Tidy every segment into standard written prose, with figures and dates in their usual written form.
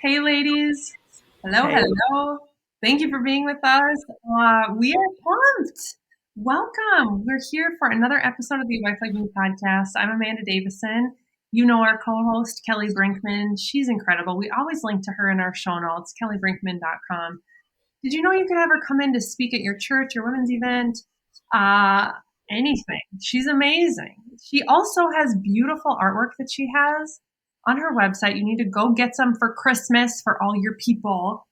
Hey, ladies. Hello, Hey, hello. Thank you for being with us. We are pumped. Welcome. We're here for another episode of the Wife Like Me podcast. I'm Amanda Davison. You know our co-host, Kelly Brinkman. She's incredible. We always link to her in our show notes, kellybrinkman.com. Did you know you could have her come in to speak at your church, your women's event? Uh, Anything. She's amazing. She also has beautiful artwork that she has on her website. You need to go get some for Christmas for all your people.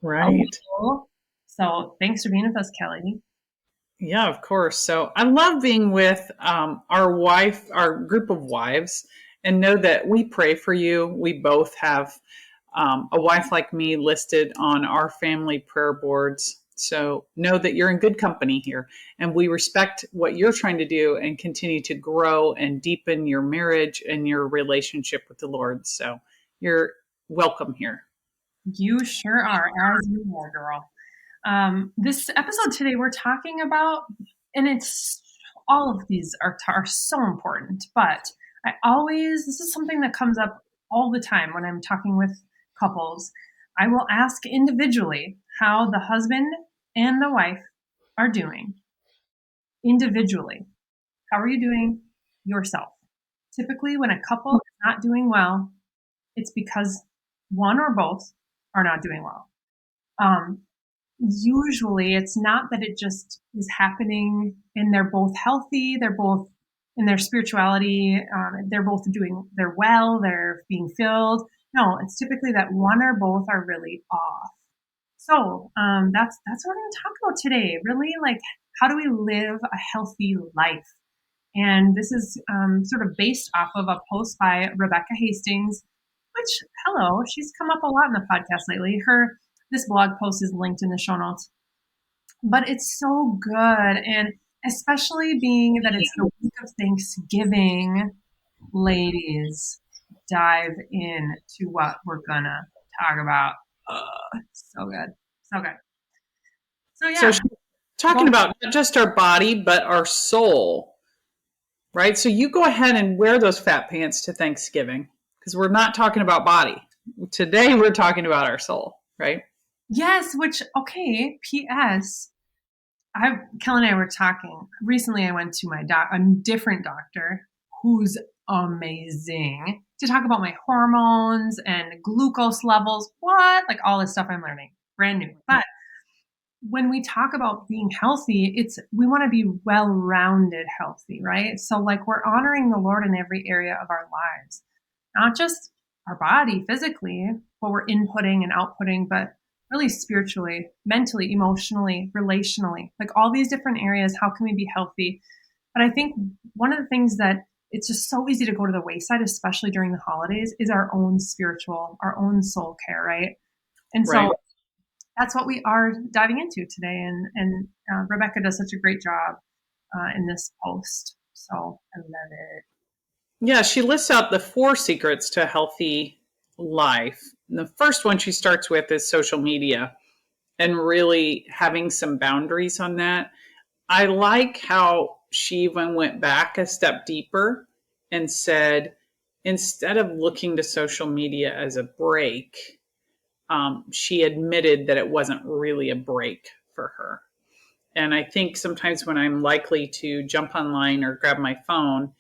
right. Oh, so thanks for being with us, Kelly. Yeah, of course. So I love being with our group of wives, and know that we pray for you. We both have a wife like me listed on our family prayer boards. So know that you're in good company here, and we respect what you're trying to do and continue to grow and deepen your marriage and your relationship with the Lord. So you're welcome here. You sure are, as you are, girl. This episode today, we're talking about, and it's all of these are so important, but this is something that comes up all the time when I'm talking with couples. I will ask individually how the husband and the wife are doing individually. How are you doing yourself? Typically, when a couple is not doing well, it's because one or both are not doing well. Um, Usually it's not that it just is happening and they're both healthy, they're both in their spirituality, they're both doing, they're well, they're being filled. No, it's typically that one or both are really off. So that's what we're going to talk about today. Really, like, how do we live a healthy life? And this is sort of based off of a post by Rebecca Hastings, which, hello, she's come up a lot in the podcast lately. This blog post is linked in the show notes, but it's so good. And especially being that it's the week of Thanksgiving, ladies, dive in to what we're gonna talk about. So good. So good. So So yeah, she's talking go. about not just our body, but our soul, right? So you go ahead and wear those fat pants to Thanksgiving because we're not talking about body. Today we're talking about our soul, right? Yes, which okay, PS. Kelly and I were talking recently. I went to a different doctor who's amazing to talk about my hormones and glucose levels. What? Like all this stuff I'm learning, brand new. But when we talk about being healthy, we want to be well-rounded healthy, right? So like we're honoring the Lord in every area of our lives, not just our body physically, what we're inputting and outputting, but really spiritually, mentally, emotionally, relationally, like all these different areas. How can we be healthy? But I think one of the things that it's just so easy to go to the wayside, especially during the holidays, is our own soul care, right? And Right. so that's what we are diving into today. And Rebecca does such a great job in this post. So I love it. Yeah, she lists out the four secrets to a healthy life. And the first one she starts with is social media and really having some boundaries on that. I like how she even went back a step deeper and said, instead of looking to social media as a break, she admitted that it wasn't really a break for her. And I think sometimes when I'm likely to jump online or grab my phone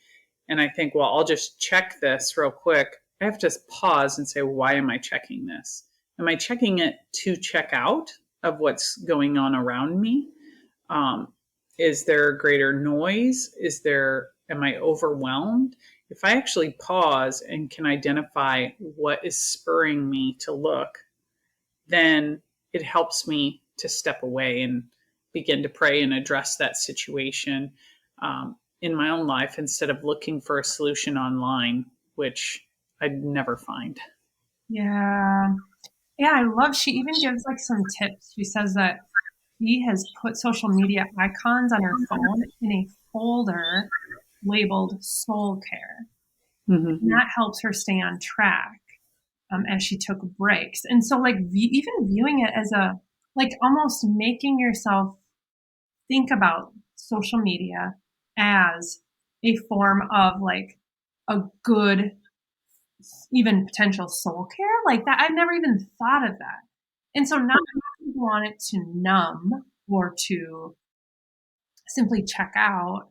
and I think, well, I'll just check this real quick, I have to pause and say, why am I checking this? Am I checking it to check out of what's going on around me? Um, is there greater noise? Am I overwhelmed? If I actually pause and can identify what is spurring me to look, then it helps me to step away and begin to pray and address that situation in my own life instead of looking for a solution online, which I'd never find. Yeah. Yeah, I love she even gives like some tips. She says that she has put social media icons on her phone in a folder labeled soul care. Mm-hmm. And that helps her stay on track as she took breaks. And so like even viewing it as like almost making yourself think about social media as a form of like a good even potential soul care like that. I've never even thought of that. And so now I don't want it to numb or to simply check out.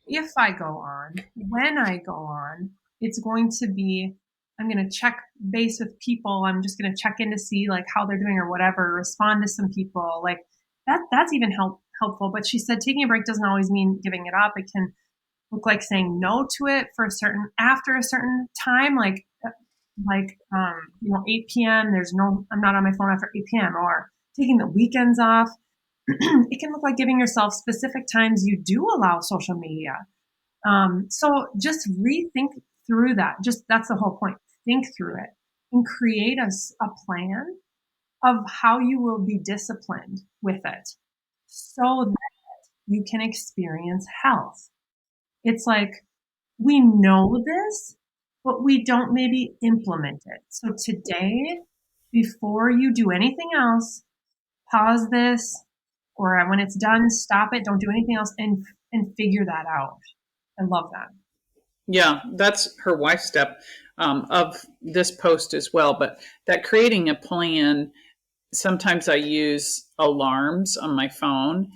If I go on, when I go on, it's going to be, I'm going to check base with people. I'm just going to check in to see like how they're doing or whatever, respond to some people like that's even helpful. But she said taking a break doesn't always mean giving it up. It can look like saying no to it for after a certain time, like 8 p.m. I'm not on my phone after 8 p.m. or taking the weekends off. It can look like giving yourself specific times you do allow social media. So just rethink through that. Just that's the whole point. Think through it and create a plan of how you will be disciplined with it so that you can experience health. It's like we know this, but we don't maybe implement it. So today, before you do anything else, pause this, or when it's done, stop it. Don't do anything else, and figure that out. I love that. Yeah, that's her wife step of this post as well. But that creating a plan, sometimes I use alarms on my phone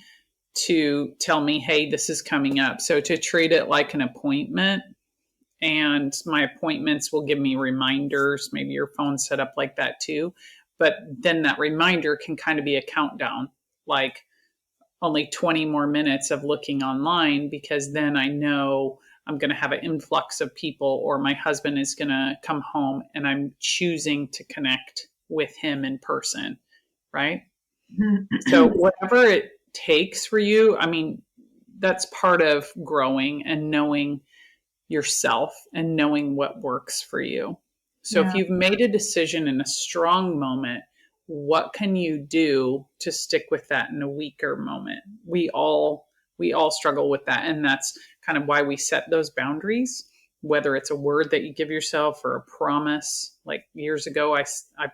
to tell me, hey, this is coming up. So to treat it like an appointment, and my appointments will give me reminders. Maybe your phone's set up like that too. But then that reminder can kind of be a countdown, like only 20 more minutes of looking online, because then I know I'm going to have an influx of people, or my husband is going to come home and I'm choosing to connect with him in person. Right. So whatever it takes for you, I mean, that's part of growing and knowing yourself and knowing what works for you. So if you've made a decision in a strong moment, what can you do to stick with that in a weaker moment? We all struggle with that, and that's kind of why we set those boundaries, whether it's a word that you give yourself or a promise. Like years ago, I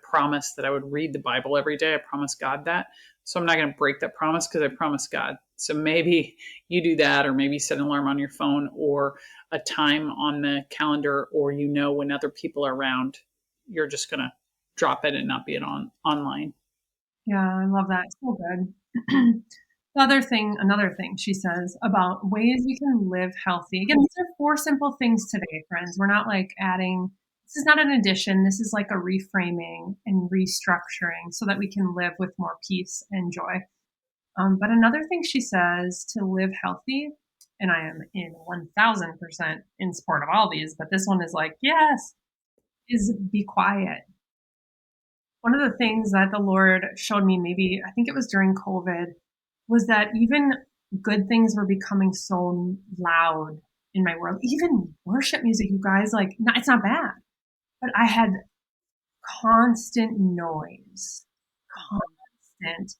promised that I would read the Bible every day. I promised God that. So I'm not going to break that promise because I promised God. So maybe you do that, or maybe set an alarm on your phone, or a time on the calendar, or when other people are around, you're just going to drop it and not be online. Yeah, I love that. So good. Another thing she says about ways we can live healthy. Again, these are 4 simple things today, friends. We're not like adding, this is not an addition. This is like a reframing and restructuring so that we can live with more peace and joy. But another thing she says to live healthy, and I am in 1000% in support of all these, but this one is like, yes, is be quiet. One of the things that the Lord showed me, maybe I think it was during COVID, was that even good things were becoming so loud in my world. Even worship music, you guys, like, it's not bad, but I had constant noise, constant.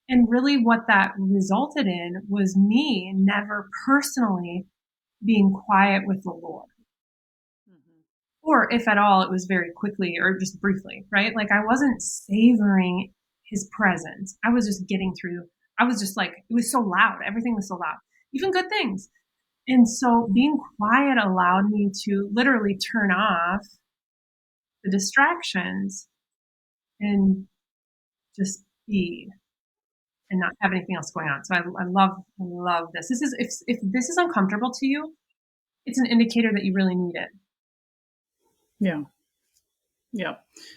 And really what that resulted in was me never personally being quiet with the Lord. Or if at all, it was very quickly or just briefly, right? Like I wasn't savoring his presence. I was just getting through. I was just like, it was so loud. Everything was so loud, even good things. And so being quiet allowed me to literally turn off the distractions and just be and not have anything else going on. So I love this. This is, if this is uncomfortable to you, it's an indicator that you really need it. Yeah. Yeah.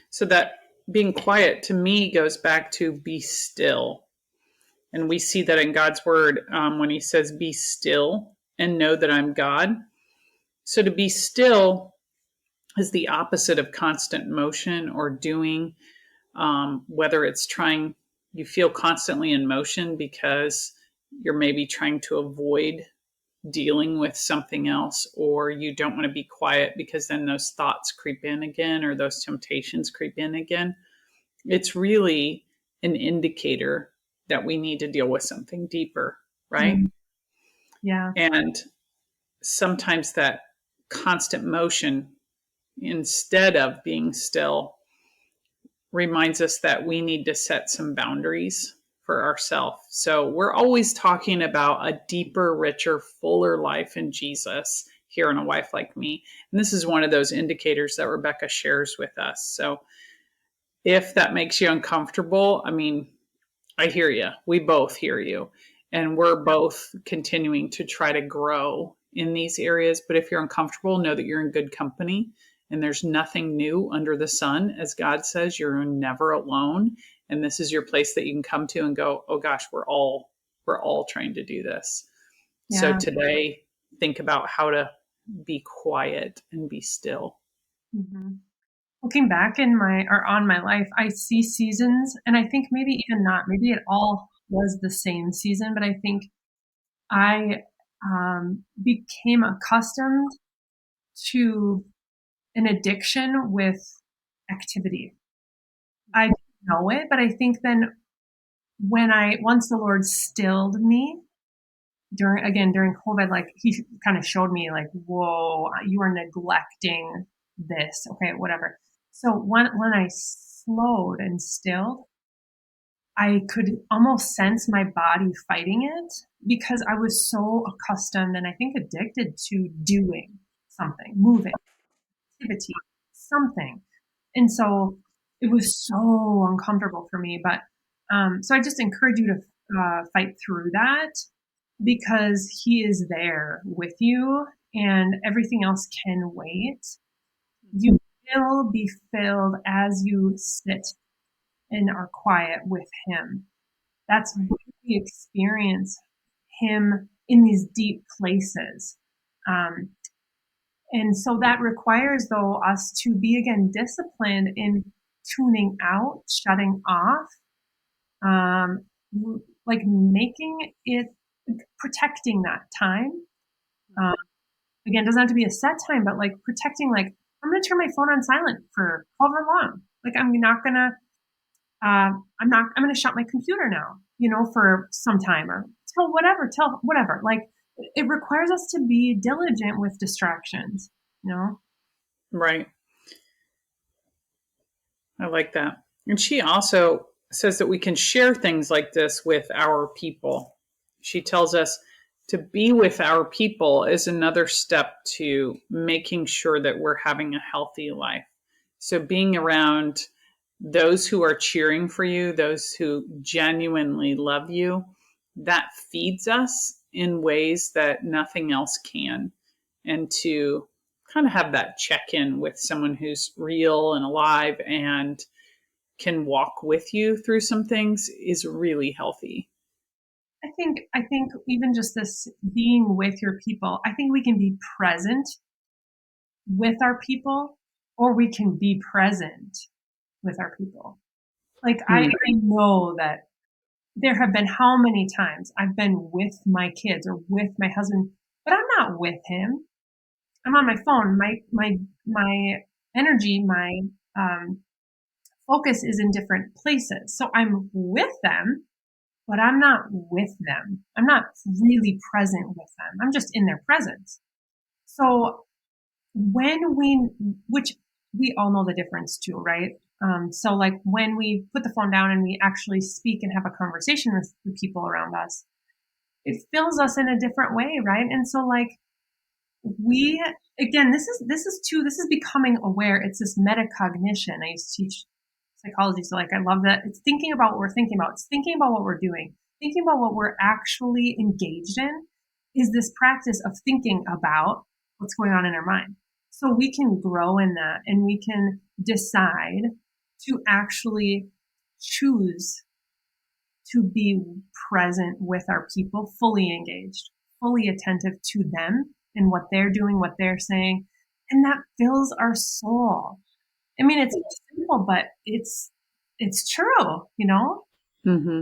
So that being quiet to me goes back to be still. And we see that in God's word when he says, be still and know that I'm God. So to be still is the opposite of constant motion or doing, whether it's you feel constantly in motion because you're maybe trying to avoid dealing with something else, or you don't want to be quiet because then those thoughts creep in again, or those temptations creep in again. It's really an indicator that we need to deal with something deeper, right? Yeah. And sometimes that constant motion, instead of being still, reminds us that we need to set some boundaries for ourselves. So we're always talking about a deeper, richer, fuller life in Jesus. here in A Wife Like Me. And this is one of those indicators that Rebecca shares with us. So if that makes you uncomfortable, I mean, I hear you. We both hear you. And we're both continuing to try to grow in these areas. But if you're uncomfortable, know that you're in good company and there's nothing new under the sun. As God says, you're never alone. And this is your place that you can come to and go, oh gosh, we're all trying to do this. So Yeah. today, think about how to be quiet and be still. hmm Looking back in my or on my life, I see seasons, and I think maybe even not. Maybe it all was the same season, but I think I became accustomed to an addiction with activity. I didn't know it, but I think then once the Lord stilled me during COVID, like he kind of showed me like, whoa, you are neglecting this. Okay, whatever. So when I slowed and stilled, I could almost sense my body fighting it because I was so accustomed and I think addicted to doing something, moving, activity, something. And so it was so uncomfortable for me. But so I just encourage you to fight through that because He is there with you and everything else can wait. You will be filled as you sit and are quiet with Him. That's when we experience Him in these deep places. Um, and so that requires, though, us to be again disciplined in tuning out, shutting off, um, like making it, protecting that time. Um, Again, it doesn't have to be a set time, but like protecting, like, I'm going to turn my phone on silent for however long. Like, I'm going to shut my computer now, for some time or till whatever. Like, it requires us to be diligent with distractions, you know? Right. I like that. And she also says that we can share things like this with our people. She tells us to be with our people is another step to making sure that we're having a healthy life. So being around those who are cheering for you, those who genuinely love you, that feeds us in ways that nothing else can. And to kind of have that check in with someone who's real and alive and can walk with you through some things is really healthy. I think even just this being with your people, I think we can be present with our people or we can be present with our people. Like I Hmm. know that there have been how many times I've been with my kids or with my husband, but I'm not with him. I'm on my phone. My energy, my um, focus is in different places. So I'm with them, but I'm not with them. I'm not really present with them. I'm just in their presence. So which we all know the difference too, right? So like when we put the phone down and we actually speak and have a conversation with the people around us, it fills us in a different way, right? And so like we again, this is becoming aware. It's this metacognition. I used to teach psychology, so like I love that. It's thinking about what we're thinking about. It's thinking about what we're doing. Thinking about what we're actually engaged in is this practice of thinking about what's going on in our mind. So we can grow in that and we can decide to actually choose to be present with our people, fully engaged, fully attentive to them and what they're doing, what they're saying. And that fills our soul. I mean, it's simple, but it's true. Hmm.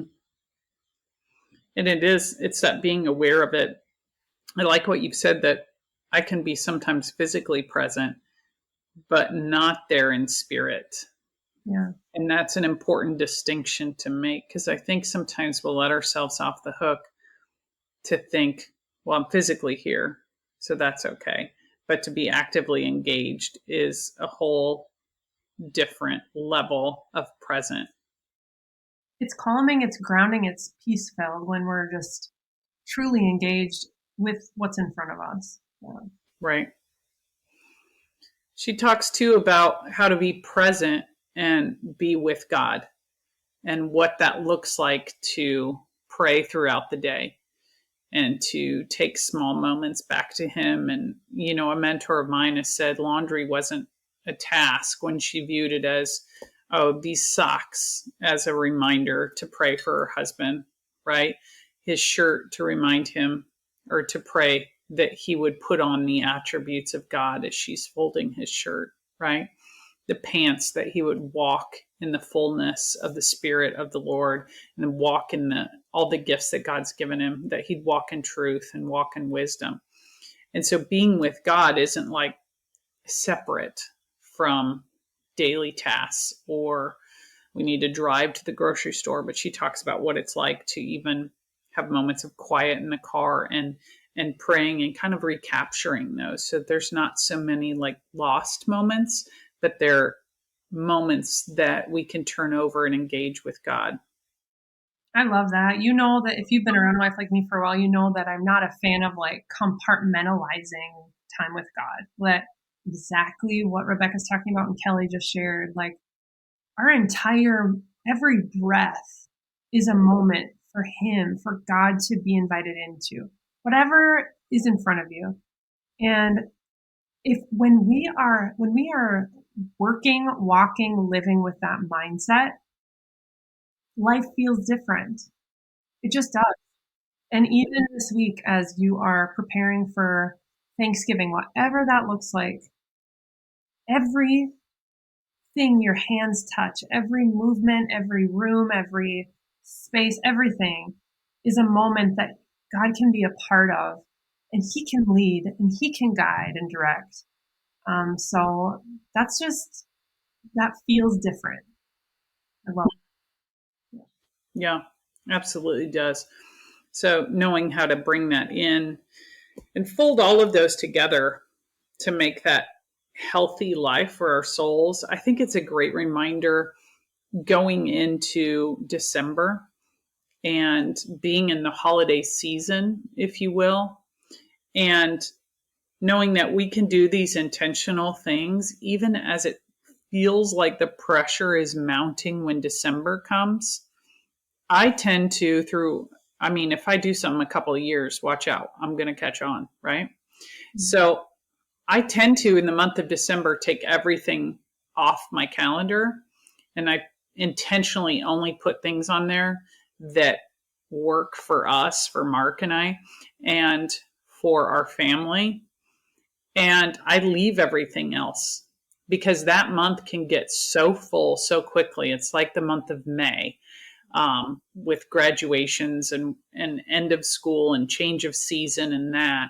And it's that being aware of it. I like what you've said that I can be sometimes physically present, but not there in spirit. Yeah. And that's an important distinction to make because I think sometimes we'll let ourselves off the hook to think, well, I'm physically here, so that's okay. But to be actively engaged is a whole different level of present. It's calming, it's grounding, it's peace filled when we're just truly engaged with what's in front of us. Yeah. Right. She talks too about how to be present and be with God and what that looks like to pray throughout the day and to take small moments back to Him. And, a mentor of mine has said laundry wasn't a task when she viewed it as, oh, these socks as a reminder to pray for her husband, right? His shirt to remind him or to pray that he would put on the attributes of God as she's folding his shirt, right? The pants that he would walk in the fullness of the Spirit of the Lord and walk in all the gifts that God's given him, that he'd walk in truth and walk in wisdom. And so being with God isn't like separate from daily tasks, or we need to drive to the grocery store, but she talks about what it's like to even have moments of quiet in the car and praying and kind of recapturing those, so there's not so many like lost moments, but they're moments that we can turn over and engage with God. I love that. You know that if you've been around life like me for a while, you know that I'm not a fan of like compartmentalizing time with God. That exactly what Rebecca's talking about and Kelly just shared. Like our every breath is a moment for Him, for God to be invited into. Whatever is in front of you. And when we are working, walking, living with that mindset, life feels different. It just does. And even this week, as you are preparing for Thanksgiving, whatever that looks like, everything your hands touch, every movement, every room, every space, everything is a moment that God can be a part of, and He can lead and He can guide and direct. So that feels different. I love it. Yeah, absolutely does. So knowing how to bring that in and fold all of those together to make that healthy life for our souls, I think it's a great reminder going into December and being in the holiday season, if you will, and knowing that we can do these intentional things even as it feels like the pressure is mounting when December comes. I tend to, if I do something a couple of years, watch out, I'm going to catch on, right? So I tend to, in the month of December, take everything off my calendar, and I intentionally only put things on there that work for us, for Mark and I, and for our family. And I leave everything else because that month can get so full so quickly. It's like the month of May, with graduations and end of school and change of season and that.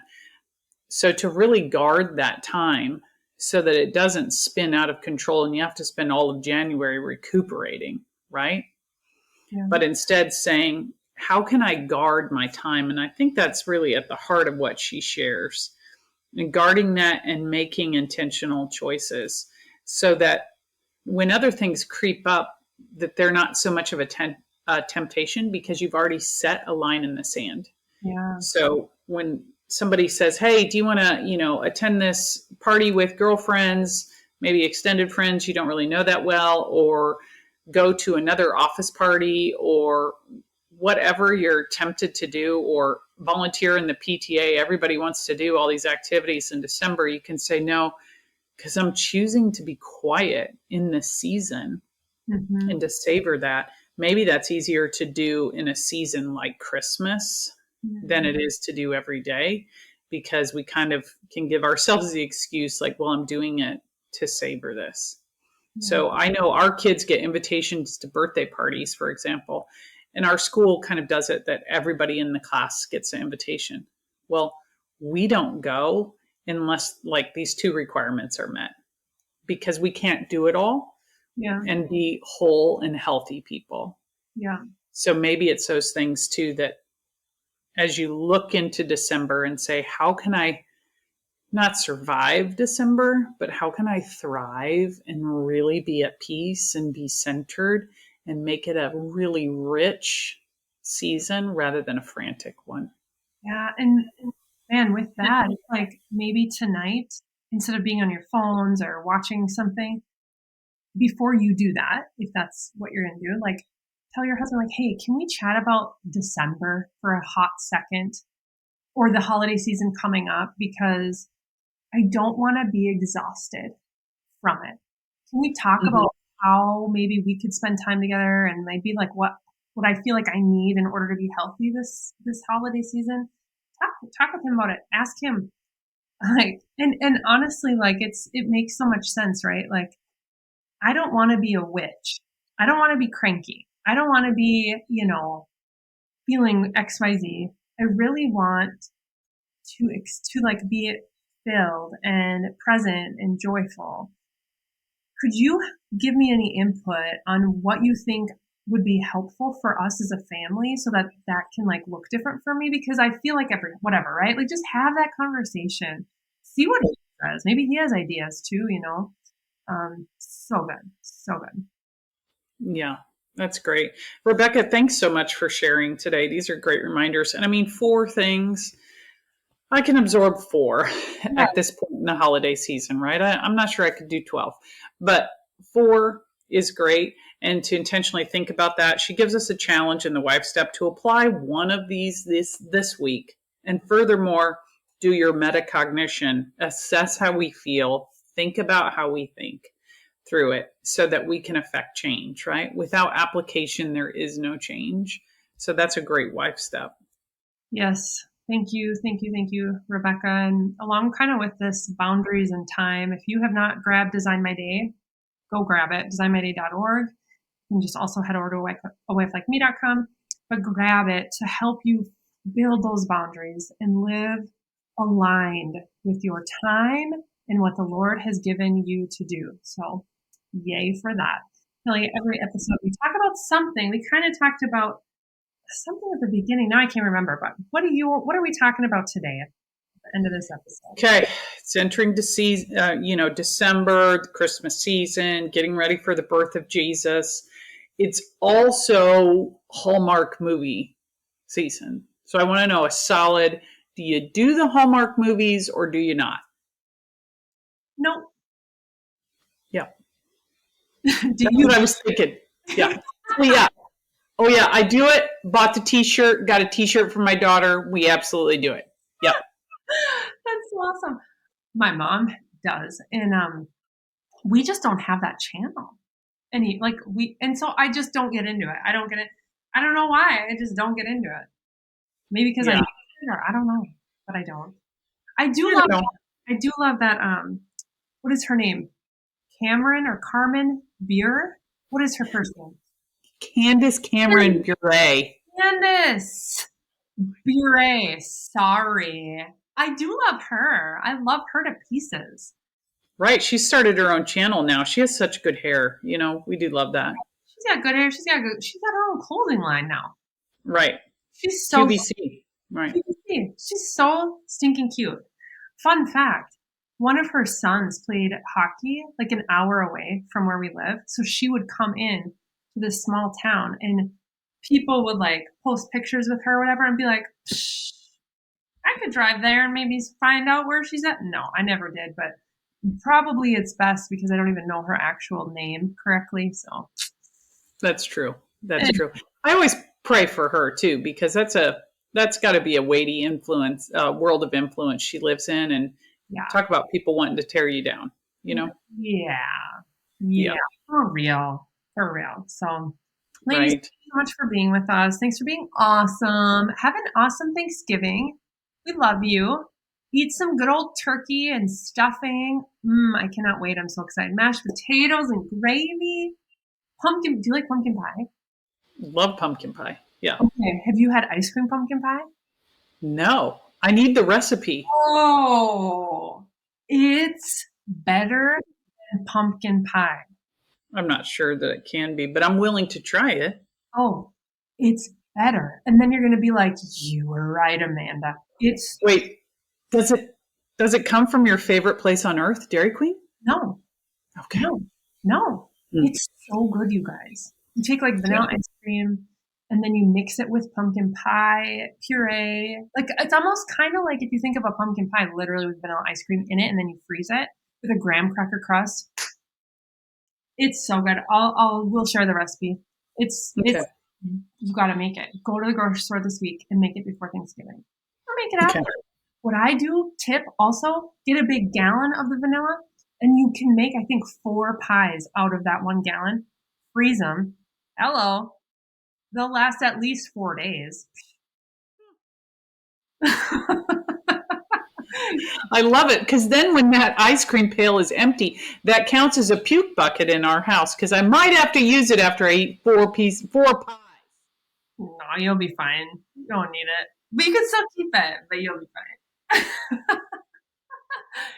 So to really guard that time so that it doesn't spin out of control and you have to spend all of January recuperating, right? Yeah. But instead saying, how can I guard my time? And I think that's really at the heart of what she shares. And guarding that and making intentional choices so that when other things creep up, that they're not so much of a temptation because you've already set a line in the sand. Yeah. So when somebody says, hey, do you want to, attend this party with girlfriends, maybe extended friends you don't really know that well, or go to another office party, or whatever you're tempted to do, or volunteer in the PTA, everybody wants to do all these activities in December, you can say no, because I'm choosing to be quiet in this season and to savor that. Maybe that's easier to do in a season like Christmas than it is to do every day, because we kind of can give ourselves the excuse like, well, I'm doing it to savor this. So I know our kids get invitations to birthday parties, for example, and our school kind of does it that everybody in the class gets an invitation. Well, we don't go unless like these two requirements are met, because we can't do it all and be whole and healthy people. Yeah. So maybe it's those things too that as you look into December and say, how can I not survive December, but how can I thrive and really be at peace and be centered and make it a really rich season rather than a frantic one? Yeah. And Man, with that, it's like maybe tonight, instead of being on your phones or watching something, before you do that, if that's what you're going to do, like tell your husband, like, hey, can we chat about December for a hot second or the holiday season coming up? Because I don't want to be exhausted from it. Can we talk Mhm. about how maybe we could spend time together and maybe like what I feel like I need in order to be healthy this holiday season? Talk with him about it. Ask him. Like and honestly, like it makes so much sense, right? Like I don't want to be a witch. I don't want to be cranky. I don't want to be, feeling XYZ. I really want to like be filled and present and joyful. Could you give me any input on what you think would be helpful for us as a family so that that can like look different for me? Because I feel like whatever, right? Like just have that conversation. See what he says. Maybe he has ideas too, so good. So good. Yeah, that's great. Rebecca, thanks so much for sharing today. These are great reminders. And I mean, four things. I can absorb four Yeah. at this point in the holiday season, right? I'm not sure I could do 12, but four is great. And to intentionally think about that, she gives us a challenge in the wife step to apply one of these this week. And furthermore, do your metacognition, assess how we feel, think about how we think through it so that we can affect change, right? Without application, there is no change. So that's a great wife step. Yes. Thank you. Thank you. Thank you, Rebecca. And along kind of with this boundaries and time, if you have not grabbed Design My Day, go grab it, designmyday.org. You can just also head over to awifelikeme.com, but grab it to help you build those boundaries and live aligned with your time and what the Lord has given you to do. So, yay for that. Really, every episode we talk about something. We kind of talked about something at the beginning. Now I can't remember, but what are we talking about today at the end of this episode? Okay, it's entering December, the Christmas season, getting ready for the birth of Jesus. It's also Hallmark movie season. So I want to know a solid, do you do the Hallmark movies or do you not? No. Yeah, Do that's you? what I was thinking. Yeah. Oh, yeah. Oh, yeah. I do it. Bought the t shirt, got a t shirt for my daughter. We absolutely do it. Yep. That's awesome. My mom does, and we just don't have that channel. And so I just don't get into it. I don't get it. I don't know why. I just don't get into it. Maybe because I need Yeah. it, or I don't know, but I don't. I do I love. don't know. I do love that. What is her name? Cameron or Carmen Beer? What is her first name? Candace Cameron Bure. Candace Bure. Sorry. I do love her. I love her to pieces. Right. She started her own channel now. She has such good hair. We do love that. She's got good hair. She's got her own clothing line now. Right. She's so QVC. Right. she's so stinking cute. Fun fact, one of her sons played hockey like an hour away from where we live. So she would come in to this small town and people would like post pictures with her or whatever and be like, Psh, I could drive there and maybe find out where she's at. No, I never did, but probably it's best because I don't even know her actual name correctly. So That's true. That's true. I always pray for her too, because that's got to be a weighty influence, world of influence she lives in. And yeah. talk about people wanting to tear you down, Yeah. Yeah. Yeah. For real. For real. So, ladies, Right. thank you so much for being with us. Thanks for being awesome. Have an awesome Thanksgiving. We love you. Eat some good old turkey and stuffing. I cannot wait. I'm so excited. Mashed potatoes and gravy. Pumpkin. Do you like pumpkin pie? Love pumpkin pie. Yeah. Okay. Have you had ice cream pumpkin pie? No, I need the recipe. Oh, it's better than pumpkin pie. I'm not sure that it can be, but I'm willing to try it. Oh, it's better. And then you're going to be like, you were right, Amanda. It's Wait, does it come from your favorite place on earth, Dairy Queen? no, Okay. no, no. Mm. It's so good, you guys. You take like Yeah. vanilla ice cream, and then you mix it with pumpkin pie puree. Like it's almost kind of like if you think of a pumpkin pie literally with vanilla ice cream in it and then you freeze it with a graham cracker crust. It's so good. We'll share the recipe. Okay. It's you got to make it. Go to the grocery store this week and make it before Thanksgiving, or make it Okay. after. What I do, tip also, get a big gallon of the vanilla, and you can make I think 4 pies out of that 1 gallon. Freeze them. Hello, they'll last at least 4 days. I love it because then when that ice cream pail is empty, that counts as a puke bucket in our house because I might have to use it after I eat 4 pies. No, you'll be fine. You don't need it. But you can still keep it, but you'll be fine.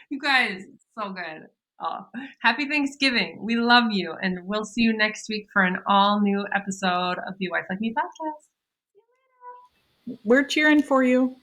You guys, so good. Oh, happy Thanksgiving. We love you. And we'll see you next week for an all new episode of the Wife Like Me podcast. We're cheering for you.